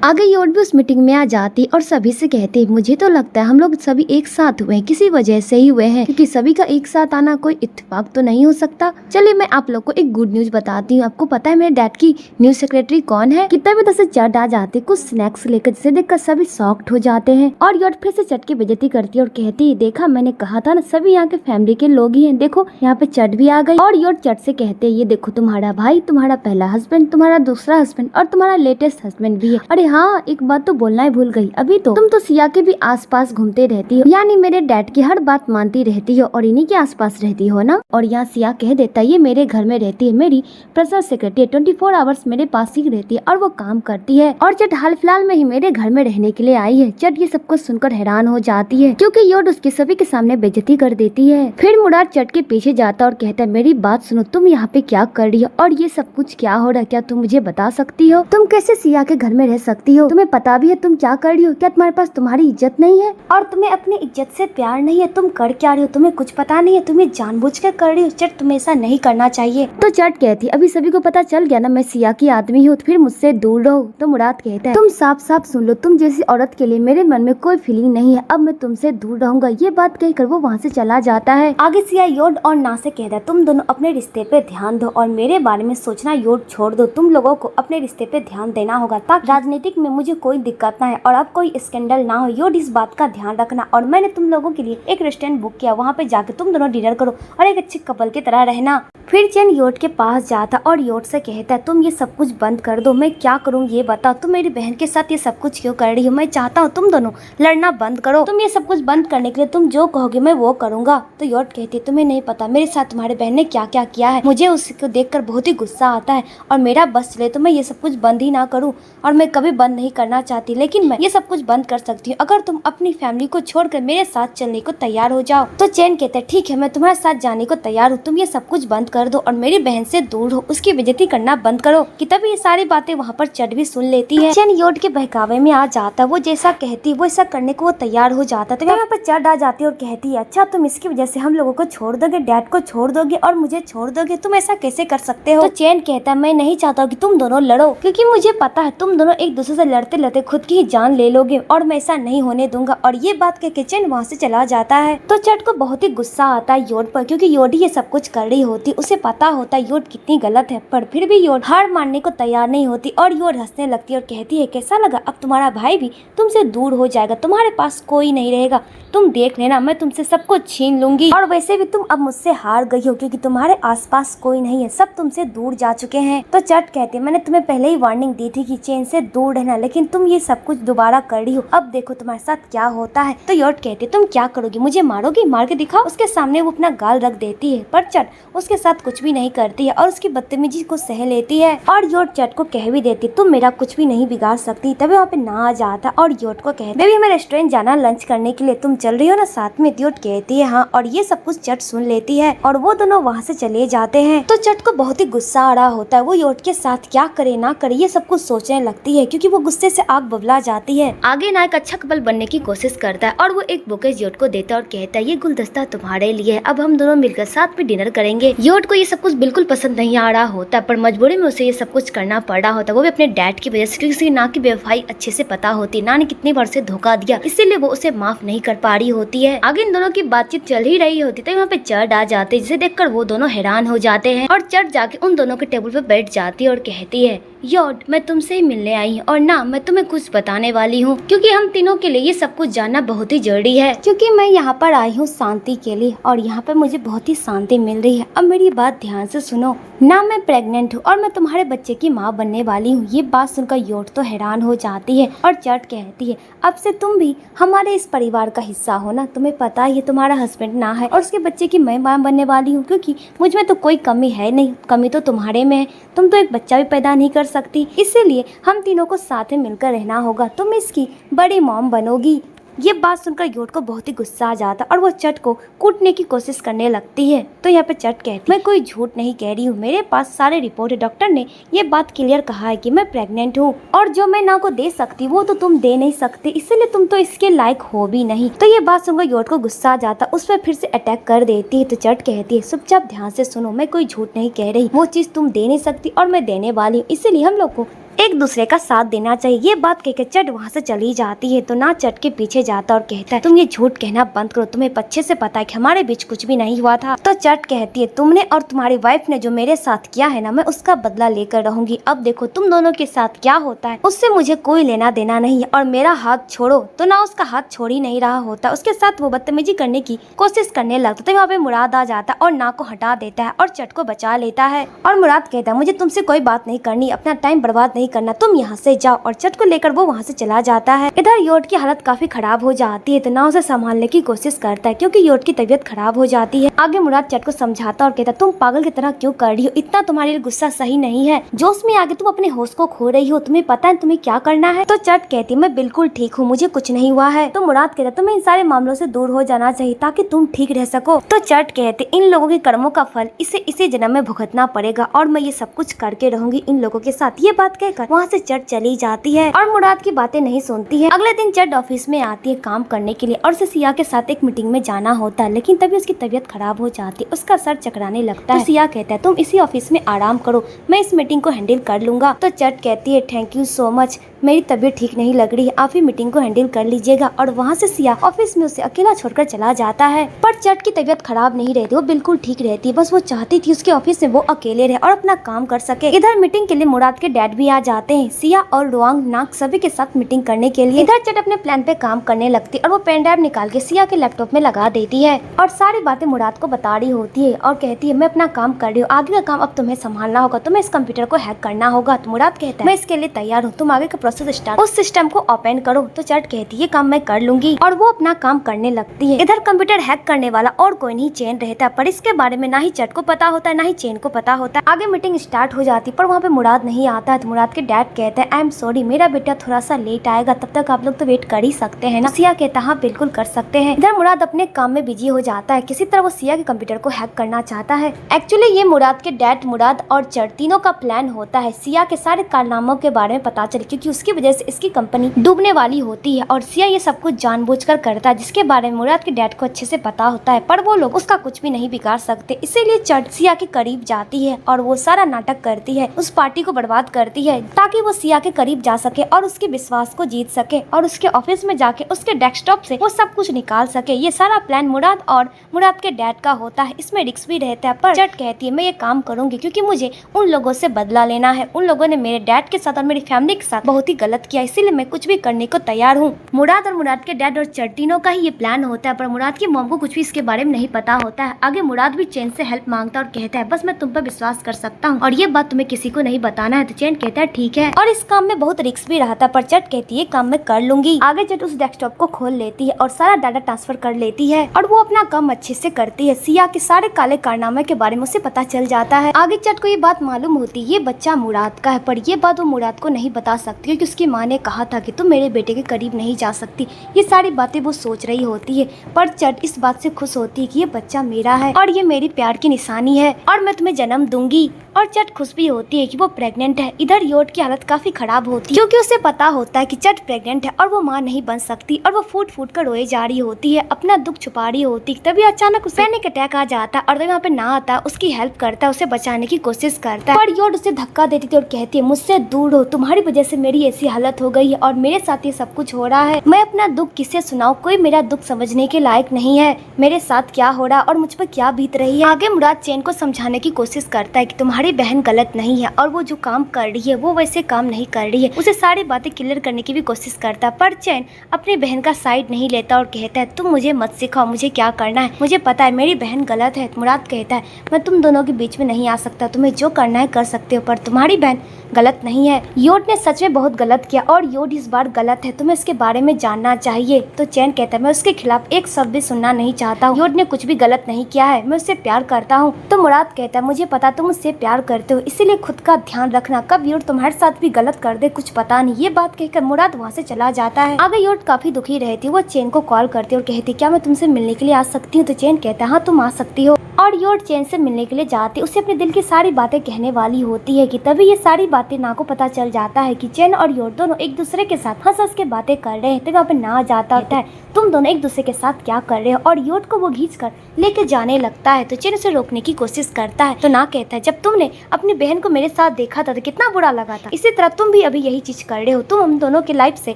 आगे योड भी उस मीटिंग में आ जाती और सभी से कहती मुझे तो लगता है हम लोग सभी एक साथ हुए हैं, किसी वजह से ही हुए हैं, क्योंकि सभी का एक साथ आना कोई इत्तेफाक तो नहीं हो सकता। चलिए मैं आप लोग को एक गुड न्यूज बताती हूँ। आपको पता है मेरे डैड की न्यूज सेक्रेटरी कौन है? कितना भी से चट आ जाते कुछ स्नैक्स लेकर, जिसे देखकर सभी शॉक्ड हो जाते हैं। और योड फिर से चट की बेइज्जती करती है और कहती देखा मैंने कहा था ना, सभी यहाँ के फैमिली के लोग ही हैं, देखो यहाँ पे चट भी आ गई। और योड चट से कहते ये देखो तुम्हारा भाई, तुम्हारा पहला हस्बैंड, तुम्हारा दूसरा हस्बैंड और तुम्हारा लेटेस्ट हस्बैंड भी है। अरे हाँ, एक बात तो बोलना ही भूल गई, अभी तो तुम तो सिया के भी आसपास घूमते रहती हो, यानी मेरे डैड की हर बात मानती रहती हो और इन्हीं के आसपास रहती हो ना। और यहाँ सिया कह देता ये मेरे घर में रहती है, मेरी पर्सनल सेक्रेटरी 24 आवर्स मेरे पास ही रहती है और वो काम करती है। और चट हाल फिलहाल में ही मेरे घर में रहने के लिए आई है। चट ये सब कुछ सुनकर हैरान हो जाती है, क्योंकि योड उसके सभी के सामने बेइज्जती कर देती है। फिर मुराद चट के पीछे जाता और कहता है मेरी बात सुनो, तुम यहाँ पे क्या कर रही हो और ये सब कुछ क्या हो रहा है, क्या तुम मुझे बता सकती हो? तुम कैसे सिया के घर में रह सकती हो? तुम्हें पता भी है तुम क्या कर रही हो? क्या तुम्हारे पास तुम्हारी इज्जत नहीं है और तुम्हें अपनी इज्जत से प्यार नहीं है? तुम कर क्या रही हो? तुम्हें कुछ पता नहीं है, तुम्हें जानबूझ कर कर रही हो। चट तुम्हें ऐसा नहीं करना चाहिए। तो चट कहती अभी सभी को पता चल गया ना मैं सिया की आदमी हूँ, फिर मुझसे दूर रहो। तो मुराद कहता है तुम साफ साफ सुन लो, तुम जैसी औरत के लिए मेरे मन में कोई फीलिंग नहीं है, अब मैं तुमसे दूर रहूंगा। ये बात कहकर वो वहाँ से चला जाता है। आगे सिया योड और ना से कहता है तुम दोनों अपने रिश्ते पे ध्यान दो और मेरे बारे में सोचना योड छोड़ दो। तुम लोगों को अपने रिश्ते पे ध्यान देना होगा ताकि राजनीतिक में मुझे कोई दिक्कत ना है और अब कोई स्कैंडल ना हो। योड इस बात का ध्यान रखना। और मैंने तुम लोगों के लिए एक रेस्टोरेंट बुक किया, वहाँ पे जाके तुम दोनों डिनर करो और एक अच्छे कपल की तरह रहना। फिर चैन योड के पास जाता और योड से कहता है तुम ये सब कुछ बंद कर दो, मैं क्या करूँ ये बताओ। तुम मेरी बहन के साथ ये सब कुछ क्यों कर रही हो? मैं चाहता हूँ तुम दोनों लड़ना बंद करो। तुम ये सब कुछ बंद करने के लिए तुम जो कहोगे मैं वो करूँगा। तो योड कहती है तुम्हें नहीं पता मेरे साथ तुम्हारे बहन ने क्या क्या किया है, मुझे उसको देखकर बहुत ही गुस्सा आता है और मेरा बस चले तो मैं ये सब कुछ बंद ही ना करूँ। और मैं कभी बंद नहीं करना चाहती, लेकिन मैं ये सब कुछ बंद कर सकती हूँ अगर तुम अपनी फैमिली को छोड़कर मेरे साथ चलने को तैयार हो जाओ। तो चैन कहता है ठीक है मैं तुम्हारे साथ जाने को तैयार हूँ, तुम ये सब कुछ बंद कर दो और मेरी बहन से दूर हो, उसकी बेइज्जती करना बंद करो। कि तभी ये सारी बातें वहाँ पर चट भी सुन लेती है। चैन योड के बहकावे में आ जाता, वो जैसा कहती वो ऐसा करने को वो तैयार हो जाता। तो यहाँ पर चट आ जाती और कहती है अच्छा तुम इसकी वजह से हम लोगों को छोड़ दोगे, डैड को छोड़ दोगे और मुझे छोड़ दोगे, तुम ऐसा कैसे कर सकते हो? तो चैन कहता है मैं नहीं चाहता कि तुम दोनों लड़ो, क्योंकि मुझे पता है तुम दोनों एक दूसरे से लड़ते लड़ते खुद की जान ले लोगे और मैं ऐसा नहीं होने दूंगा। और ये बात कह के चैन वहाँ से चला जाता है। तो चट को बहुत ही गुस्सा आता है योड पर, क्योंकि योड ही ये सब कुछ कर रही होती, उसे पता होता है योड कितनी गलत है, पर फिर भी योड हार मानने को तैयार नहीं होती। और योड हंसने लगती है और कहती है कैसा लगा, अब तुम्हारा भाई भी तुमसे दूर हो जाएगा, तुम्हारे पास कोई नहीं रहेगा, तुम देख लेना मैं तुमसे सब कुछ छीन लूंगी। और वैसे भी तुम अब मुझसे हार गई हो, क्योंकि तुम्हारे आसपास कोई नहीं है, सब तुमसे दूर जा चुके हैं। तो चट कहती है मैंने तुम्हें पहले ही वार्निंग दी थी कि चैन से दूर रहना, लेकिन तुम ये सब कुछ दोबारा कर रही हो, अब देखो तुम्हारे साथ क्या होता है। तो योड कहती है तुम क्या करोगी, मुझे मारोगी, मार के दिखाओ। उसके सामने वो अपना गाल रख देती है, पर चट उसके साथ कुछ भी नहीं करती है और उसकी बदतमीजी को सह लेती है। और योड चट को कह भी देती तुम मेरा कुछ भी नहीं बिगाड़ सकती। तभी वहाँ पे ना आ जाता और योड को कहती बेबी हमें रेस्टोरेंट जाना लंच करने के लिए, तुम चल रही हो ना साथ में? योड कहती है हाँ। और ये सब कुछ चट सुन लेती है और वो दोनों वहाँ से चले जाते हैं। तो चट को बहुत ही गुस्सा आ रहा होता है, वो योड के साथ क्या करे ना करे ये सब कुछ सोचने लगती है, क्योंकि वो गुस्से से आग बबला जाती है। आगे ना एक अच्छा कपल बनने की कोशिश करता है और वो एक बुके योड को देता है और कहता है ये गुलदस्ता तुम्हारे लिए है, अब हम दोनों मिलकर साथ में डिनर करेंगे। योड को ये सब कुछ बिल्कुल पसंद नहीं आ रहा होता, पर मजबूरी में उसे ये सब कुछ करना पड़ रहा होता, वो भी अपने डैड की वजह से, क्योंकि ना की बेवफाई अच्छे से पता होती, ना ने कितनी बार से धोखा दिया, इसीलिए वो उसे माफ नहीं कर पा रही होती है। आगे इन दोनों की बातचीत चल ही रही होती तो वहाँ पे चट आ जाते, जिसे देखकर वो दोनों हैरान हो जाते हैं। और चट जाके उन दोनों के टेबल पे बैठ जाती है और कहती है योड मैं तुमसे ही मिलने आई हूँ और ना मैं तुम्हें कुछ बताने वाली हूँ, क्योंकि हम तीनों के लिए ये सब कुछ जानना बहुत ही जरूरी है, क्योंकि मैं यहाँ पर आई हूँ शांति के लिए और यहाँ पर मुझे बहुत ही शांति मिल रही है। अब मेरी बात ध्यान से सुनो ना, मैं प्रेग्नेंट हूँ और मैं तुम्हारे बच्चे की माँ बनने वाली हूँ। ये बात सुनकर योड तो हैरान हो जाती है और चट कहती है अब से तुम भी हमारे इस परिवार का हिस्सा हो ना, तुम्हें पता है ये तुम्हारा हस्बैंड ना है और उसके बच्चे की मैं माँ बनने वाली हूँ, क्योंकि मुझ में तो कोई कमी है नहीं, कमी तो तुम्हारे में है, तुम तो एक बच्चा भी पैदा नहीं कर सकती, इसीलिए हम तीनों को साथ में मिलकर रहना होगा, तुम इसकी बड़ी मॉम बनोगी। ये बात सुनकर योड को बहुत ही गुस्सा आ जाता और वो चट को कूटने की कोशिश करने लगती है। तो यहाँ पे चट कहती मैं कोई झूठ नहीं कह रही हूँ, मेरे पास सारे रिपोर्ट है, डॉक्टर ने ये बात क्लियर कहा है कि मैं प्रेग्नेंट हूँ और जो मैं ना को दे सकती वो तो तुम दे नहीं सकते, इसीलिए तुम तो इसके लायक हो भी नहीं। तो ये बात सुनकर योड को गुस्सा आ जाता, उस पर फिर से अटैक कर देती है। तो चट कहती है चुपचाप ध्यान से सुनो, मैं कोई झूठ नहीं कह रही, वो चीज तुम दे नहीं सकती और मैं देने वाली हूँ, इसीलिए हम लोग को एक दूसरे का साथ देना चाहिए। ये बात कहकर चट वहाँ से चली जाती है तो नाग चट के पीछे जाता और कहता है तुम ये झूठ कहना बंद करो, तुम्हें अच्छे से पता है कि हमारे बीच कुछ भी नहीं हुआ था। तो चट कहती है तुमने और तुम्हारी वाइफ ने जो मेरे साथ किया है ना, मैं उसका बदला लेकर रहूंगी। अब देखो तुम दोनों के साथ क्या होता है, उससे मुझे कोई लेना देना नहीं है और मेरा हाथ छोड़ो। तो ना उसका हाथ छोड़ ही नहीं रहा होता, उसके साथ वो बदतमीजी करने की कोशिश करने लगता। तो वहाँ पे मुराद आ जाता और नाग को हटा देता है और चट को बचा लेता है। और मुराद कहता है मुझे तुमसे कोई बात नहीं करनी, अपना टाइम बर्बाद नहीं करना, तुम यहाँ से जाओ। और चट को लेकर वो वहाँ से चला जाता है। इधर योट की हालत काफी खराब हो जाती है तो ना उसे संभालने की कोशिश करता है क्योंकि योट की तबीयत खराब हो जाती है। आगे मुराद चट को समझाता और कहता तुम पागल की तरह क्यों कर रही हो, इतना तुम्हारे लिए गुस्सा सही नहीं है, जोश में आगे तुम अपने होश को खो रही हो, तुम्हें पता है तुम्हें क्या करना है। तो चट कहती मैं बिल्कुल ठीक हूँ, मुझे कुछ नहीं हुआ है। तो मुराद कहता तुम्हें इन सारे मामलों से दूर हो जाना चाहिए ताकि तुम ठीक रह सको। तो चट कहते इन लोगों के कर्मों का फल इसे इसी जन्म में भुगतना पड़ेगा और मैं ये सब कुछ करके रहूंगी इन लोगों के साथ। ये बात कहकर वहाँ से चट चली जाती है और मुराद की बातें नहीं सुनती है। अगले दिन चट ऑफिस में आती है काम करने के लिए और उसे सिया के साथ एक मीटिंग में जाना होता है, लेकिन तभी उसकी तबीयत खराब हो जाती है, उसका सर चकराने लगता है। तो सिया कहता है तुम इसी ऑफिस में आराम करो, मैं इस मीटिंग को हैंडल कर लूंगा। तो चट कहती है थैंक यू सो मच, मेरी तबीयत ठीक नहीं लग रही है, आप ही मीटिंग को हैंडल कर लीजिएगा। और वहाँ से सिया ऑफिस में उसे अकेला छोड़कर चला जाता है। पर चट की तबीयत खराब नहीं रहती, वो बिल्कुल ठीक रहती है, बस वो चाहती थी उसके ऑफिस में वो अकेले रहे और अपना काम कर सके। इधर मीटिंग के लिए मुराद के डैड भी आ जाते हैं, सिया और रुआंग नाग सभी के साथ मीटिंग करने के लिए। इधर चट अपने प्लान पे काम करने लगती और वो पेन ड्राइव निकाल के सिया के लैपटॉप में लगा देती है और सारी बातें मुराद को बता रही होती है और कहती है मैं अपना काम कर रही हूँ, आगे का काम अब तुम्हें संभालना होगा, तुम्हें इस कंप्यूटर को हैक करना होगा। तो मुराद कहता है मैं इसके लिए तैयार हूँ, तुम आगे का प्रोसेस स्टार्ट, उस सिस्टम को ओपन करो। तो चट कहती है ये काम मैं कर लूंगी और वो अपना काम करने लगती है। इधर कंप्यूटर हैक करने वाला और कोई नहीं चैन रहता, पर इसके बारे में ना ही चट को पता होता है ना ही चैन को पता होता है। आगे मीटिंग स्टार्ट हो जाती पर वहाँ पे मुराद नहीं आता है। तो मुराद के डैड कहते हैं आई एम सॉरी, मेरा बेटा थोड़ा सा लेट आएगा, तब तक आप लोग तो वेट कर ही सकते हैं ना। सिया कहता हाँ बिल्कुल कर सकते हैं। इधर मुराद अपने काम में बिजी हो जाता है, किसी तरह वो सिया के कंप्यूटर को हैक करना चाहता है। एक्चुअली ये मुराद के डैड, मुराद और चट तीनों का प्लान होता है सिया के सारे कारनामों के बारे में पता चले, क्योंकि उसकी वजह से इसकी कंपनी डूबने वाली होती है और सिया ये सब कुछ जानबूझकर करता है, जिसके बारे में मुराद के डैड को अच्छे से पता होता है, पर वो लोग उसका कुछ भी नहीं बिगाड़ सकते। इसीलिए चट सिया के करीब जाती है और वो सारा नाटक करती है, उस पार्टी को बर्बाद करती है ताकि वो सिया के करीब जा सके और उसके विश्वास को जीत सके और उसके ऑफिस में जाके उसके डेस्कटॉप से वो सब कुछ निकाल सके। ये सारा प्लान मुराद और मुराद के डैड का होता है, इसमें रिस्क भी रहता है, पर चट कहती है मैं ये काम करूंगी क्योंकि मुझे उन लोगों से बदला लेना है। उन लोगों ने मेरे डैड के साथ और मेरी फैमिली के साथ बहुत ही गलत किया, इसीलिए मैं कुछ भी करने को तैयार हूँ। मुराद और मुराद के डैड और चट तीनों का ही ये प्लान होता है, पर मुराद की मॉम को कुछ भी इसके बारे में नहीं पता होता है। आगे मुराद भी चैन से हेल्प मांगता और कहता है बस मैं तुम पर विश्वास कर सकता हूँ और ये बात तुम्हें किसी को नहीं बताना है। तो चैन कहता है ठीक है, और इस काम में बहुत रिस्क भी रहता है, पर चट कहती है काम मैं कर लूंगी। आगे चट उस डेस्कटॉप को खोल लेती है और सारा डाटा ट्रांसफर कर लेती है और वो अपना काम अच्छे से करती है। सिया के सारे काले कारनामे के बारे में उसे पता चल जाता है। आगे चट को ये बात मालूम होती है ये बच्चा मुराद का है, पर ये बात वो मुराद को नहीं बता सकती क्योंकि उसकी माँ ने कहा था कि तुम मेरे बेटे के करीब नहीं जा सकती। ये सारी बातें वो सोच रही होती है, पर चट इस बात से खुश होती है कि ये बच्चा मेरा है और ये मेरी प्यार की निशानी है और मैं तुम्हें जन्म दूंगी। और चट खुश भी होती है कि वो प्रेग्नेंट है। इधर योट की हालत काफी खराब होती है क्योंकि उसे पता होता है कि चट प्रेग्नेंट है और वो माँ नहीं बन सकती और वो फूट फूट कर रोए जा रही होती है, अपना दुख छुपा रही होती। तभी अचानक उसे पैनिक अटैक आ जाता है और वहाँ पे ना आता, उसकी हेल्प करता है, उसे बचाने की कोशिश करता है, पर योट उसे धक्का देती थी और कहती है मुझसे दूर हो, तुम्हारी वजह से मेरी ऐसी हालत हो गई है और मेरे साथ ये सब कुछ हो रहा है, मैं अपना दुख किससे सुनाऊं, कोई मेरा दुख समझने के लायक नहीं है, मेरे साथ क्या हो रहा और मुझ पर क्या बीत रही है। आगे मुराद चैन को समझाने की कोशिश करता है कि तुम्हारी बहन गलत नहीं है और वो जो काम कर रही है वो वैसे काम नहीं कर रही है, उसे सारी बातें क्लियर करने की भी कोशिश करता है, पर चैन अपनी बहन का साइड नहीं लेता और कहता है तुम मुझे मत सिखाओ मुझे क्या करना है, मुझे पता है मेरी बहन गलत है। मुराद कहता है मैं तुम दोनों के बीच में नहीं आ सकता, तुम्हें जो करना है कर सकते हो, पर तुम्हारी बहन गलत नहीं है। योट ने सच में बहुत गलत किया और योट इस बार गलत है, तुम्हें इसके बारे में जानना चाहिए। तो चैन कहता है मैं उसके खिलाफ एक शब्द भी सुनना नहीं चाहता हूँ, योट ने कुछ भी गलत नहीं किया है, मैं उससे प्यार करता हूँ। तो मुराद कहता है मुझे पता तुम उससे प्यार करते हो, इसीलिए खुद का ध्यान रखना, कब योट तुम्हारे साथ भी गलत कर दे कुछ पता नहीं। ये बात कहकर मुराद वहाँ से चला जाता है। आगे योट काफी दुखी रहती है, वो चैन को कॉल करती है और कहती क्या मैं तुमसे मिलने के लिए आ सकती हूँ। तो चैन कहता है हाँ तुम आ सकती हो। और योट चैन से मिलने के लिए जाती, उसे अपने दिल की सारी बातें कहने वाली होती है कि तभी ये सारी बातें ना को पता चल जाता है कि चैन और योट दोनों एक दूसरे के साथ हंस हंस के बातें कर रहे हैं। तभी वहाँ पे ना जाता है तुम दोनों एक दूसरे के साथ क्या कर रहे हो, और योट को वो खींच कर लेके जाने लगता है। तो चैन उसे रोकने की कोशिश करता है, तो ना कहता है जब तुमने अपनी बहन को मेरे साथ देखा था तो कितना बुरा लगा था, इसी तरह तुम भी अभी यही चीज कर रहे हो, तुम हम दोनों की लाइफ से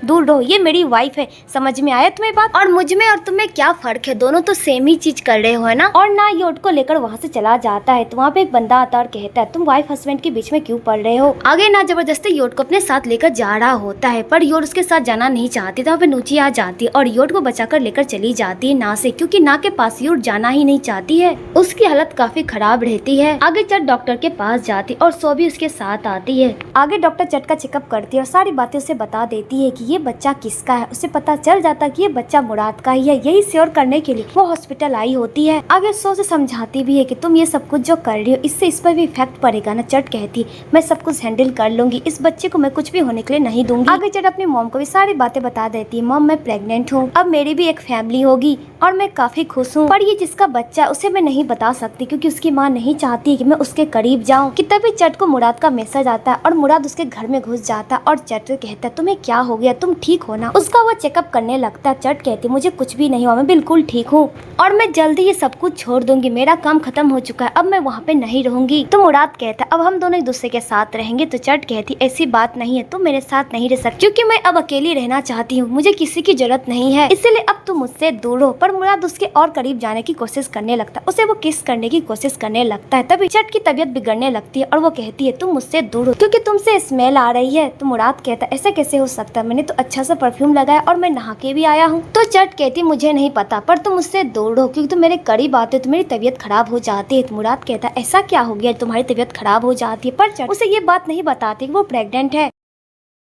दूर रहो, ये मेरी वाइफ है, समझ में आया तुम्हें बात? और मुझ में और तुम्हें क्या फर्क है, दोनों तो सेम ही चीज कर रहे हो, है ना? और ना योट को लेकर वहाँ से चला जाता है। तो वहाँ पे एक बंदा आता और कहता है तुम वाइफ हस्बैंड के बीच में क्यों पड़ रहे हो? आगे ना जबरदस्ती योट को अपने साथ लेकर जा रहा होता है, पर योट उसके साथ जाना नहीं चाहती। तो वहाँ पे नूची आ जाती है और योट को बचाकर लेकर चली जाती है ना से, क्योंकि ना के पास योट जाना ही नहीं चाहती है, उसकी हालत काफी खराब रहती है। आगे चट डॉक्टर के पास जाती और सो भी उसके साथ आती है। आगे डॉक्टर चट का चेकअप करती है और सारी बातें उसे बता देती है कि ये बच्चा किसका है। उसे पता चल जाता है कि ये बच्चा मुराद का ही है, यही श्योर करने के लिए वो हॉस्पिटल आई होती है। आगे सो से समझाती भी है कि तुम ये सब कुछ जो कर रही हो इससे इस पर भी इफेक्ट पड़ेगा ना। चट कहती मैं सब कुछ हैंडल कर लूंगी, इस बच्चे को मैं कुछ भी होने के लिए नहीं दूंगी। आगे चट अपनी मॉम को भी सारी बातें बता देती है, मॉम मैं प्रेग्नेंट हूँ, अब मेरी भी एक फैमिली होगी और मैं काफी खुश हूँ, पर ये जिसका बच्चा उसे मैं नहीं बता सकती क्योंकि उसकी माँ नहीं चाहती कि मैं उसके करीब जाऊँ। कि तभी चट को मुराद का मैसेज आता है और मुराद उसके घर में घुस जाता है और चट से कहता है तुम्हें क्या हो गया, तुम ठीक हो ना? उसका वो चेकअप करने लगता है। चट कहती मुझे कुछ भी नहीं हुआ, मैं बिल्कुल ठीक हूँ और मैं जल्दी ये सब कुछ छोड़ दूंगी, मेरा काम खत्म हो चुका है, अब मैं वहाँ पे नहीं रहूंगी। तो मुराद कहता है अब हम दोनों एक दूसरे के साथ रहेंगे। तो चट कहती ऐसी बात नहीं है, तुम मेरे साथ नहीं रह सकती क्योंकि मैं अब अकेली रहना चाहती हूँ, मुझे किसी की जरूरत नहीं है, इसलिए अब तुम मुझसे दूर हो। पर मुराद उसके और करीब जाने की कोशिश करने लगता है, उसे वो किस करने की कोशिश करने लगता है। तभी चट की तबीयत बिगड़ने लगती है और वो कहती है तुम मुझसे दूर हो क्योंकि तुमसे स्मेल आ रही है। तो मुराद कहता है ऐसा कैसे हो सकता है, मैंने तो अच्छा सा परफ्यूम लगाया और मैं नहा के भी आया हूँ। तो चट कहती मुझे नहीं पता, पर तुम मुझसे दूर हो क्योंकि तुम मेरे करीब आते हो तो मेरी तबीयत खराब हो जाती है। तो मुराद कहता है ऐसा क्या हो गया तुम्हारी तबीयत खराब हो जाती है, पर चट उसे ये बात नहीं बताती वो प्रेग्नेंट है।